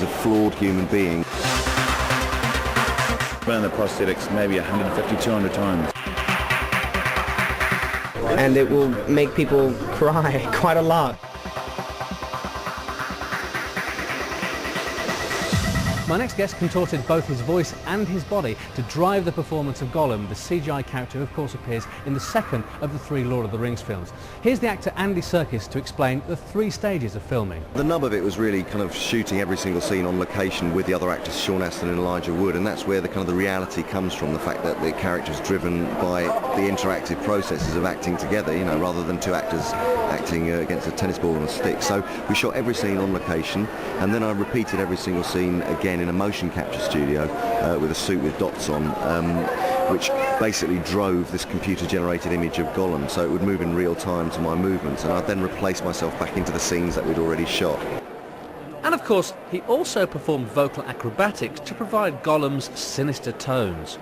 he's a flawed human being. Burn the prosthetics maybe 150, 200 times. And it will make people cry quite a lot. My next guest contorted both his voice and his body to drive the performance of Gollum, the CGI character who of course appears in the second of the 3 Lord of the Rings films. Here's the actor Andy Serkis to explain the 3 stages of filming. The nub of it was really kind of shooting every single scene on location with the other actors, Sean Astin and Elijah Wood, and that's where the kind of the reality comes from, the fact that the character's driven by the interactive processes of acting together, you know, rather than 2 actors acting against a tennis ball and a stick. So we shot every scene on location, and then I repeated every single scene again in a motion capture studio with a suit with dots on, which basically drove this computer-generated image of Gollum, so it would move in real time to my movements, and I'd then replace myself back into the scenes that we'd already shot. And of course, he also performed vocal acrobatics to provide Gollum's sinister tones.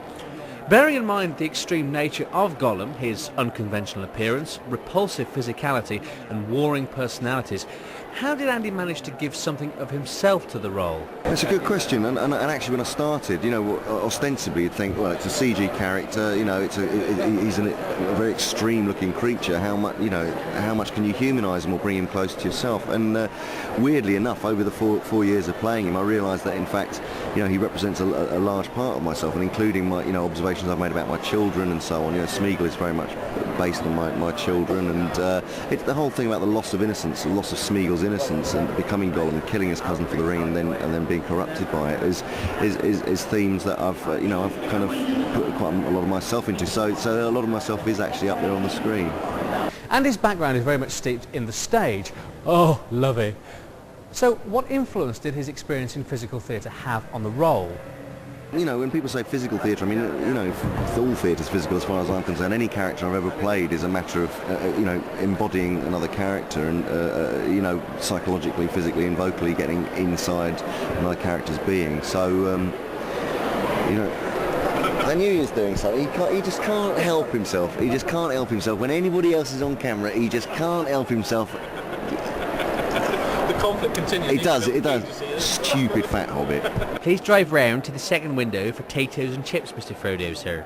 Bearing in mind the extreme nature of Gollum, his unconventional appearance, repulsive physicality and warring personalities, how did Andy manage to give something of himself to the role? That's a good question, and actually when I started, you know, ostensibly you'd think, well, it's a CG character, you know, he's a very extreme-looking creature. How much can you humanise him or bring him close to yourself? And weirdly enough, over the four years of playing him, I realised that in fact, you know, he represents a large part of myself, and including my, you know, observations I've made about my children and so on. You know, Smeagol is very much based on my children, and it's the whole thing about the loss of innocence, the loss of Smeagol's innocence and becoming Gollum and killing his cousin for the ring and then being corrupted by it is themes that I've kind of put quite a lot of myself into. So a lot of myself is actually up there on the screen. And his background is very much steeped in the stage. Oh, lovely. So what influence did his experience in physical theatre have on the role? You know, when people say physical theatre, I mean, you know, all theatre's physical as far as I'm concerned. Any character I've ever played is a matter of, you know, embodying another character and, you know, psychologically, physically and vocally getting inside another character's being. So, you know, I knew he was doing something. He just can't help himself. He just can't help himself. When anybody else is on camera, he just can't help himself. Conflict continues. It does. Stupid fat hobbit. Please drive round to the second window for potatoes and chips, Mr. Frodo, sir.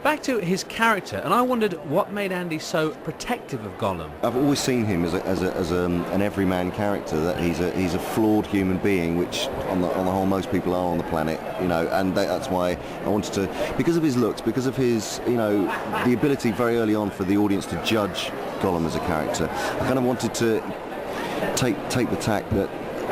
Back to his character, and I wondered what made Andy so protective of Gollum. I've always seen him as an everyman character, that he's a flawed human being, which on the whole most people are on the planet, you know, and that's why I wanted to, because of his looks, because of his, you know, the ability very early on for the audience to judge Gollum as a character. I kind of wanted to take the tack that,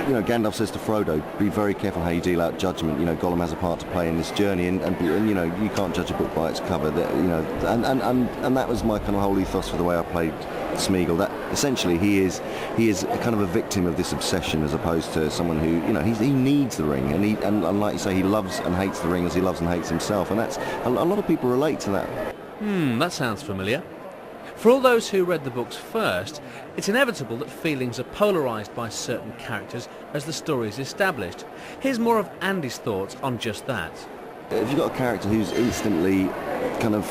you know, Gandalf says to Frodo, be very careful how you deal out judgment. You know, Gollum has a part to play in this journey, and you know, you can't judge a book by its cover. That, you know, and that was my kind of whole ethos for the way I played Smeagol. That essentially he is a kind of a victim of this obsession, as opposed to someone who, you know, he needs the ring, and like you say, he loves and hates the ring as he loves and hates himself, and that's a lot of people relate to that. That sounds familiar. For all those who read the books first, it's inevitable that feelings are polarised by certain characters as the story is established. Here's more of Andy's thoughts on just that. If you've got a character who's instantly kind of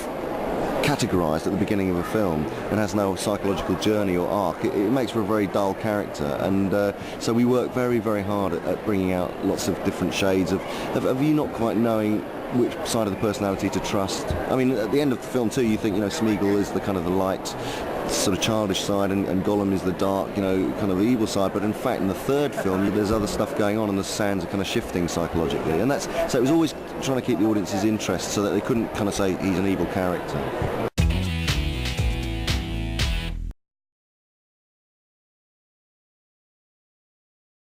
categorised at the beginning of a film and has no psychological journey or arc, it makes for a very dull character, and so we work very, very hard at bringing out lots of different shades of you not quite knowing which side of the personality to trust. I mean, at the end of the film too, you think, you know, Smeagol is the kind of the light, sort of childish side, and Gollum is the dark, you know, kind of evil side. But in fact, in the third film, there's other stuff going on, and the sands are kind of shifting psychologically, and so it was always trying to keep the audience's interest so that they couldn't kind of say he's an evil character.